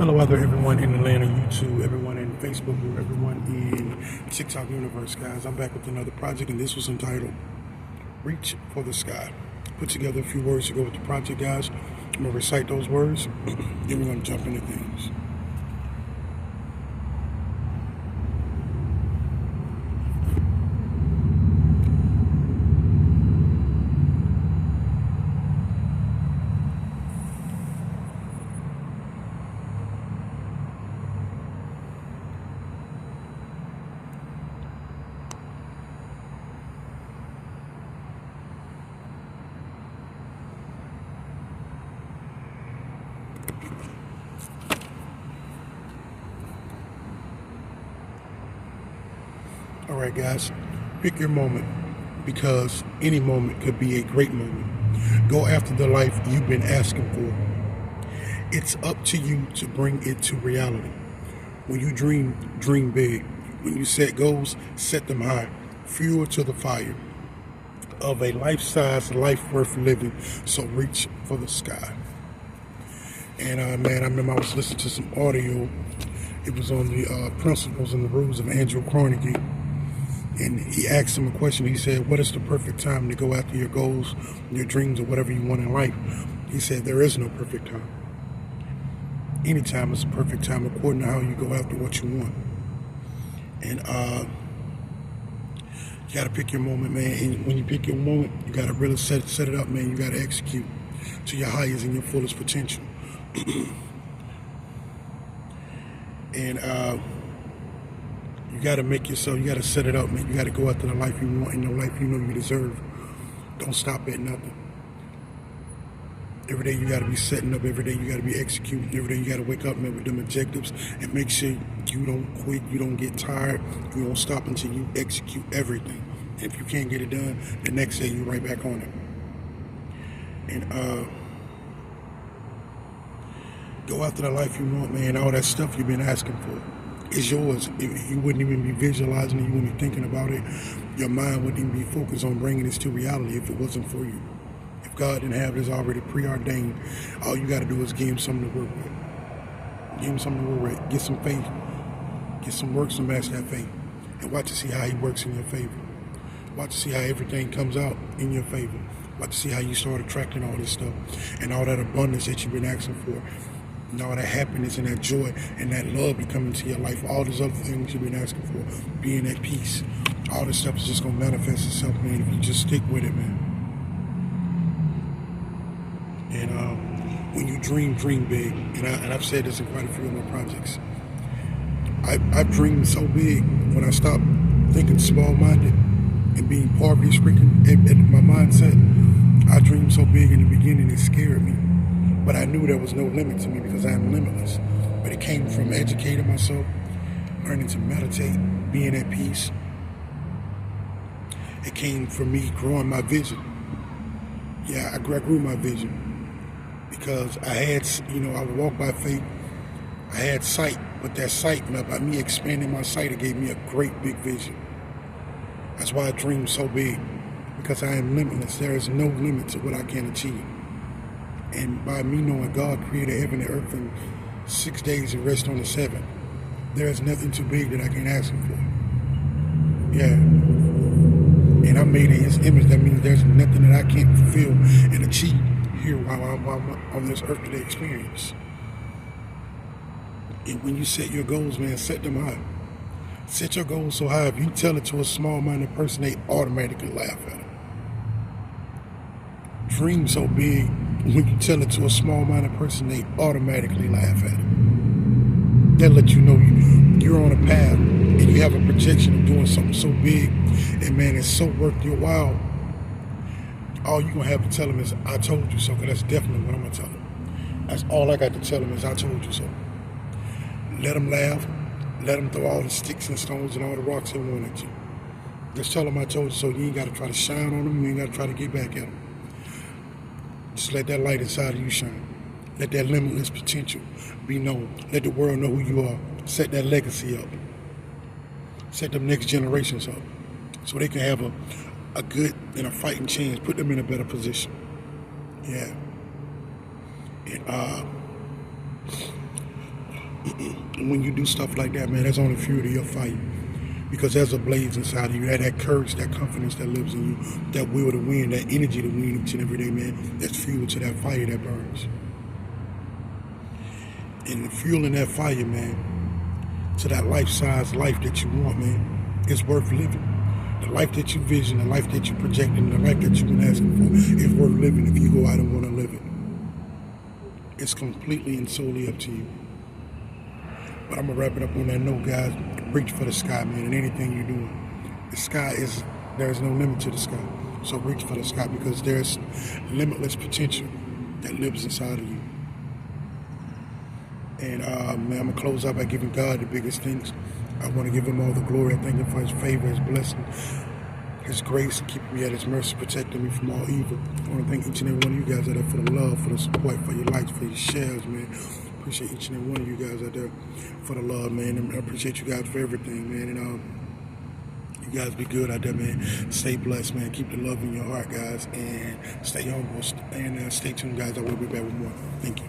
Hello out there, everyone in the land of YouTube, everyone in Facebook, everyone in TikTok universe, guys. I'm back with another project, and this was entitled Reach for the Sky. Put together a few words to go with the project, guys. I'm going to recite those words, then we're going to jump into things. All right, guys, pick your moment, because any moment could be a great moment. Go after the life you've been asking for. It's up to you to bring it to reality. When you dream big. When you set goals, set them high. Fuel to the fire of a life-size life worth living. So reach for the sky. And man, I remember I was listening to some audio. It was on the principles and the rules of Andrew Carnegie. And he asked him a question. He said, what is the perfect time to go after your goals, your dreams, or whatever you want in life? He said, there is no perfect time. Any time is the perfect time according to how you go after what you want. And you got to pick your moment, man. And when you pick your moment, you got to really set it up, man. You got to execute to your highest and your fullest potential. And you got to make yourself, you got to set it up, man. You got to go after the life you want and the life you know you deserve. Don't stop at nothing. Every day you got to be setting up. Every day you got to be executing. Every day you got to wake up, man, with them objectives and make sure you don't quit, you don't get tired, you don't stop until you execute everything. And if you can't get it done, the next day you're right back on it. And go after the life you want, man. All that stuff you've been asking for is yours. You wouldn't even be visualizing it, you wouldn't be thinking about it. Your mind wouldn't even be focused on bringing this to reality if it wasn't for you. If God didn't have this already preordained, all you got to do is give him something to work with. Give him something to work with. Get some faith. Get some works to match that faith. And watch to see how he works in your favor. Watch to see how everything comes out in your favor. Watch to see how you start attracting all this stuff and all that abundance that you've been asking for. And all that happiness and that joy and that love be coming to your life. All these other things you've been asking for. Being at peace. All this stuff is just going to manifest itself, man, if you just stick with it, man. And when you dream big. And I've said this in quite a few of my projects. I've dreamed so big when I stopped thinking small-minded and being poverty-stricken in my mindset. I dreamed so big in the beginning, it scared me. But I knew there was no limit to me because I am limitless. But it came from educating myself, learning to meditate, being at peace. It came from me growing my vision. Yeah, I grew my vision because I had, I would walk by faith. I had sight, but that sight, by me expanding my sight, it gave me a great big vision. That's why I dream so big, because I am limitless. There is no limit to what I can achieve. And by me knowing God created heaven and earth in 6 days and rest on the seventh, there is nothing too big that I can ask him for. Yeah. And I'm made in his image. That means there's nothing that I can't fulfill and achieve here while I'm on this earthly experience. And when you set your goals, man, set them high. Set your goals so high, if you tell it to a small-minded person, they automatically laugh at it. Dream so big, when you tell it to a small-minded person, they automatically laugh at it. They'll let you know you're on a path and you have a projection of doing something so big, and man, it's so worth your while. All you're going to have to tell them is, I told you so, because that's definitely what I'm going to tell them. That's all I got to tell them is, I told you so. Let them laugh. Let them throw all the sticks and stones and all the rocks they want at you. Just tell them I told you so. You ain't got to try to shine on them. You ain't got to try to get back at them. Just let that light inside of you shine. Let that limitless potential be known. Let the world know who you are. Set that legacy up. Set them next generations up so they can have a good and a fighting chance. Put them in a better position. Yeah. And And when you do stuff like that, man, that's only fuel to your fire. Because there's a blaze inside of you, that courage, that confidence that lives in you, that will to win, that energy to win each and every day, man, that's fuel to that fire that burns. And the fuel in that fire, man, to that life-size life that you want, man, is worth living. The life that you vision, the life that you projecting, the life that you've been asking for is worth living if you go out and want to live it. It's completely and solely up to you. But I'm going to wrap it up on that note, guys. Reach for the sky, man, in anything you're doing. The sky there's no limit to the sky. So reach for the sky because there's limitless potential that lives inside of you. And, man, I'm going to close out by giving God the biggest things. I want to give him all the glory. I thank him for his favor, his blessing, his grace, and keeping me at his mercy, protecting me from all evil. I want to thank each and every one of you guys out there for the love, for the support, for your likes, for your shares, man. Appreciate each and every one of you guys out there for the love, man. And I appreciate you guys for everything, man. And you guys be good out there, man. Stay blessed, man. Keep the love in your heart, guys. And stay humble. And stay tuned, guys. I will be back with more. Thank you.